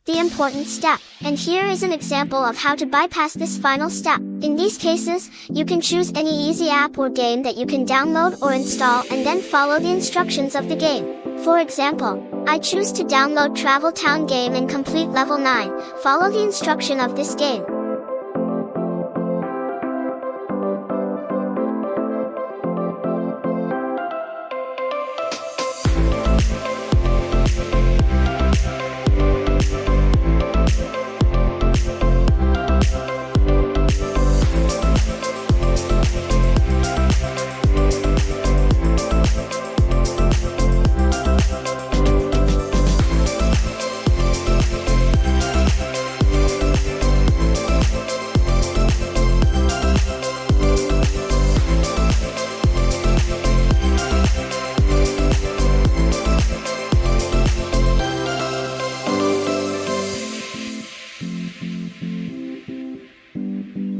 the important step. And here is an example of how to bypass this final step. In these cases, you can choose any easy app or game that you can download or install and then follow the instructions of the game. For example, I choose to download Travel Town game and complete level 9. Follow the instruction of this game.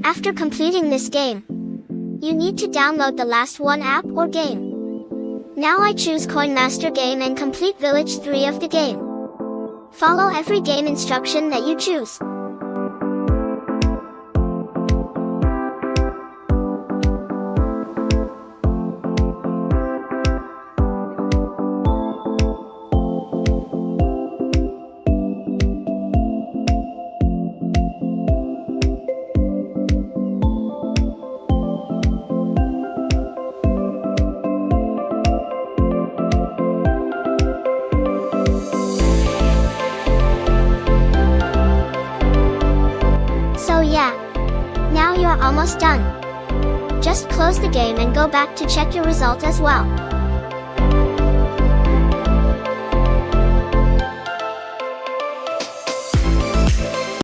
After completing this game, you need to download the last one app or game. Now I choose Coin Master game and complete Village 3 of the game. Follow every game instruction that you choose. So yeah, now you're almost done. Just close the game and go back to check your result as well.